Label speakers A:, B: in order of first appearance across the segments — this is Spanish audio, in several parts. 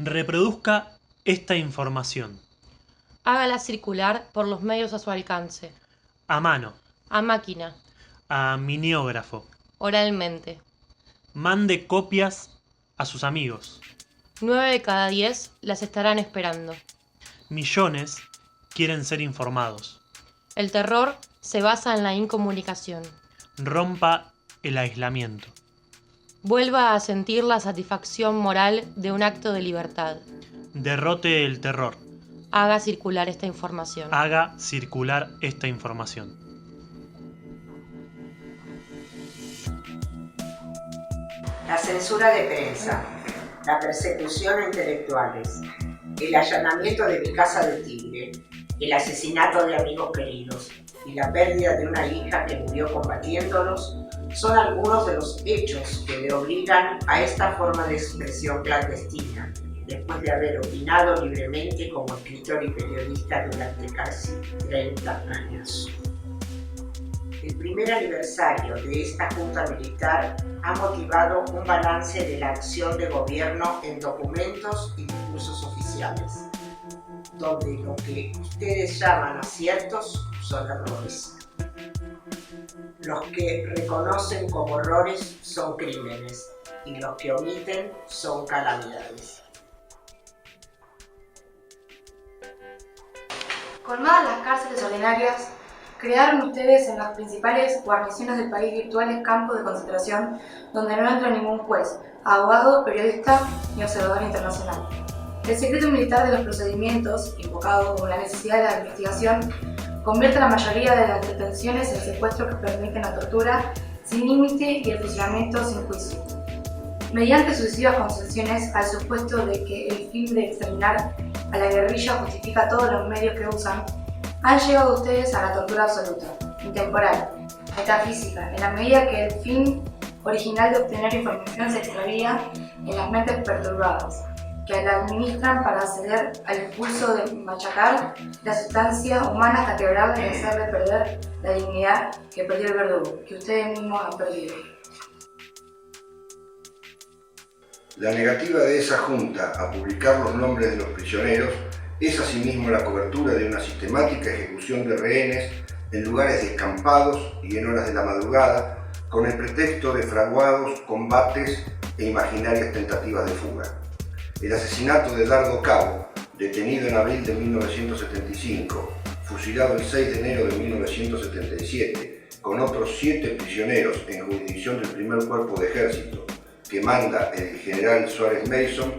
A: Reproduzca esta información.
B: Hágala circular por los medios a su alcance.
A: A mano.
B: A máquina.
A: A miniógrafo.
B: Oralmente.
A: Mande copias a sus amigos.
B: 9 de cada 10 las estarán esperando.
A: Millones quieren ser informados.
B: El terror se basa en la incomunicación.
A: Rompa el aislamiento.
B: Vuelva a sentir la satisfacción moral de un acto de libertad.
A: Derrote el terror.
B: Haga circular esta información.
A: Haga circular esta información.
C: La censura de prensa, la persecución a intelectuales, el allanamiento de mi casa de Tigre, el asesinato de amigos queridos y la pérdida de una hija que murió combatiéndolos son algunos de los hechos que le obligan a esta forma de expresión clandestina, después de haber opinado libremente como escritor y periodista durante casi 30 años. El primer aniversario de esta junta militar ha motivado un balance de la acción de gobierno en documentos y discursos oficiales, donde lo que ustedes llaman aciertos son errores. Los que reconocen como errores son crímenes y los que omiten son calamidades.
D: Colmadas las cárceles ordinarias, crearon ustedes en las principales guarniciones del país virtuales campos de concentración donde no entra ningún juez, abogado, periodista ni observador internacional. El secreto militar de los procedimientos, invocado como la necesidad de la investigación, convierte la mayoría de las detenciones en secuestros que permiten la tortura sin límite y el fusilamiento sin juicio. Mediante sucesivas concesiones al supuesto de que el fin de exterminar a la guerrilla justifica todos los medios que usan, han llegado ustedes a la tortura absoluta, intemporal, metafísica, en la medida que el fin original de obtener información se extravía en las mentes perturbadas, que la administran para acceder al impulso de machacar la sustancia humana hasta quebrarla y hacerle perder la dignidad que perdió el verdugo, que ustedes mismos han perdido.
E: La negativa de esa junta a publicar los nombres de los prisioneros es asimismo la cobertura de una sistemática ejecución de rehenes en lugares descampados y en horas de la madrugada, con el pretexto de fraguados, combates e imaginarias tentativas de fuga. El asesinato de Dardo Cabo, detenido en abril de 1975, fusilado el 6 de enero de 1977, con otros 7 prisioneros en jurisdicción del primer cuerpo de ejército, que manda el general Suárez Mason,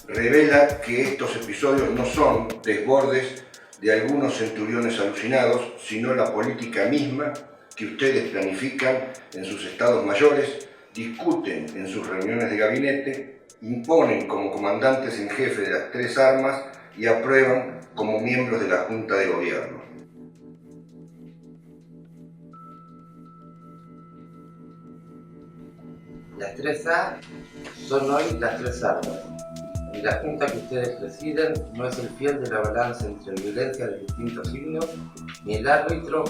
E: revela que estos episodios no son desbordes de algunos centuriones alucinados, sino la política misma que ustedes planifican en sus estados mayores, discuten en sus reuniones de gabinete, imponen como comandantes en jefe de las 3 armas y aprueban como miembros de la Junta de Gobierno.
F: Las 3A son hoy las 3 armas, y la junta que ustedes presiden no es el fiel de la balanza entre violencia de distintos signos, ni el árbitro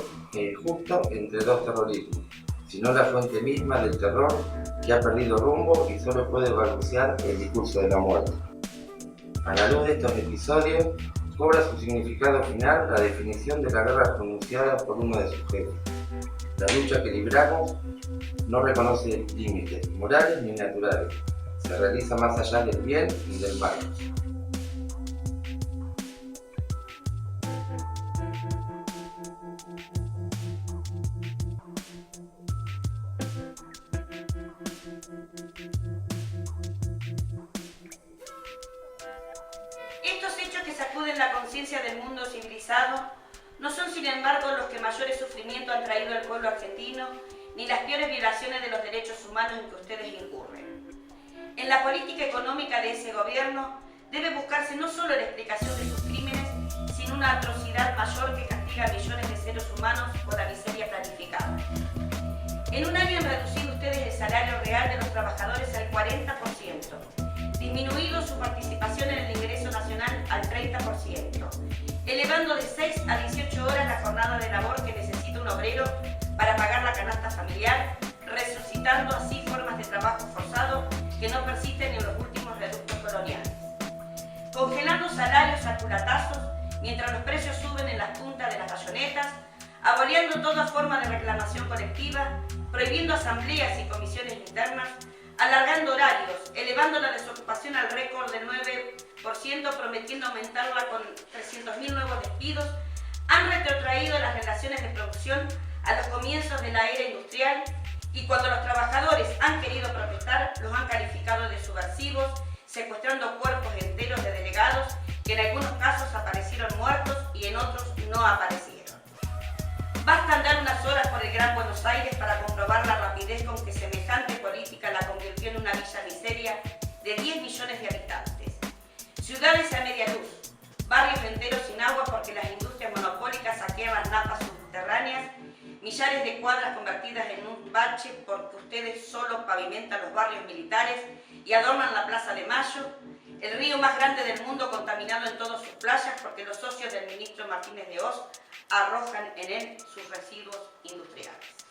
F: justo entre dos terrorismos, sino la fuente misma del terror que ha perdido rumbo y solo puede balbucear el discurso de la muerte. A la luz de estos episodios, cobra su significado final la definición de la guerra pronunciada por uno de sus jefes. La lucha que libramos no reconoce límites morales ni naturales, se realiza más allá del bien y del mal.
G: Estos hechos que sacuden la conciencia del mundo civilizado no son, sin embargo, los que mayores sufrimiento han traído al pueblo argentino, ni las peores violaciones de los derechos humanos en que ustedes incurren. En la política económica de ese gobierno debe buscarse no solo la explicación de sus crímenes, sino una atrocidad mayor que castiga a millones de seres humanos por la miseria planificada. En un año han reducido ustedes el salario real de los trabajadores al 40%, disminuido su participación en el ingreso nacional al 30%, elevando de 6 a 18 horas la jornada de labor que necesita un obrero para pagar la canasta familiar, resucitando así formas de trabajo forzado que no persisten en los últimos reductos coloniales. culatazos mientras los precios suben en las puntas de las bayonetas, aboliendo toda forma de reclamación colectiva, prohibiendo asambleas y comisiones internas, alargando horarios, elevando la desocupación al récord del 9%, prometiendo aumentarla con 300.000 nuevos despidos, han retrotraído las relaciones de producción a los comienzos de la era industrial y cuando los trabajadores han querido protestar, los han calificado de subversivos, secuestrando cuerpos enteros de delegados que en algunos casos aparecieron muertos y en otros no aparecieron. Basta andar unas horas por el Gran Buenos Aires para comprobar la rapidez con que semejante política la convirtió en una villa miseria de 10 millones de habitantes. Ciudades a media luz, barrios enteros sin agua porque las industrias monopólicas saquean las napas subterráneas, millares de cuadras convertidas en un bache porque ustedes solo pavimentan los barrios militares y adornan la Plaza de Mayo, el río más grande del mundo contaminado en todas sus playas porque los socios del ministro Martínez de Hoz arrojan en él sus residuos industriales.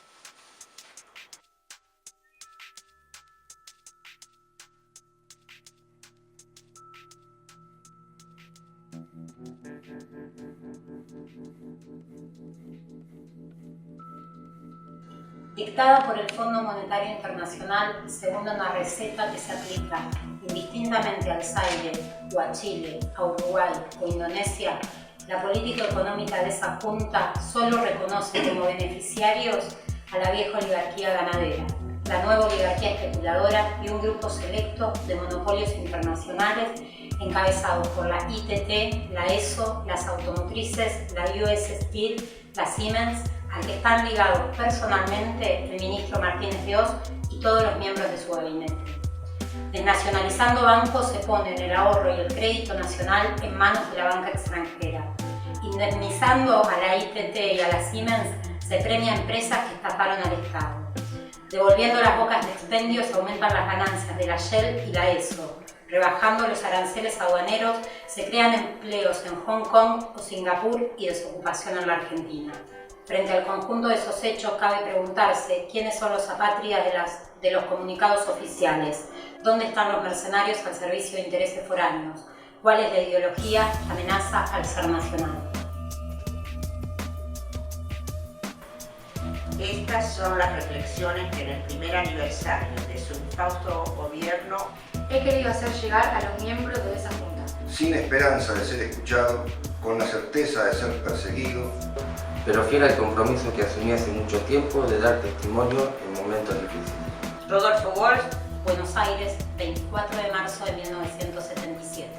H: Dictada por el Fondo Monetario Internacional según una receta que se aplica indistintamente al Zaire o a Chile, a Uruguay o Indonesia, la política económica de esa junta solo reconoce como beneficiarios a la vieja oligarquía ganadera, la nueva oligarquía especuladora y un grupo selecto de monopolios internacionales encabezados por la ITT, la ESO, las automotrices, la US Steel, la Siemens, al que están ligados personalmente el ministro Martínez de Hoz y todos los miembros de su gabinete. Desnacionalizando bancos se ponen el ahorro y el crédito nacional en manos de la banca extranjera. Indemnizando a la ITT y a la Siemens se premia a empresas que estafaron al Estado. Devolviendo las bocas de expendio se aumentan las ganancias de la Shell y la ESO. Rebajando los aranceles aduaneros se crean empleos en Hong Kong o Singapur y desocupación en la Argentina. Frente al conjunto de esos hechos cabe preguntarse quiénes son los apátridas de los comunicados oficiales, dónde están los mercenarios al servicio de intereses foráneos, cuál es la ideología que amenaza al ser nacional.
C: Estas son las reflexiones que en el primer aniversario de su infausto gobierno
D: he querido hacer llegar a los miembros de esa junta.
E: Sin esperanza de ser escuchado, con la certeza de ser perseguido,
F: pero fiel al compromiso que asumí hace mucho tiempo de dar testimonio en momentos difíciles.
G: Rodolfo Walsh,
H: Buenos Aires, 24 de marzo de 1977.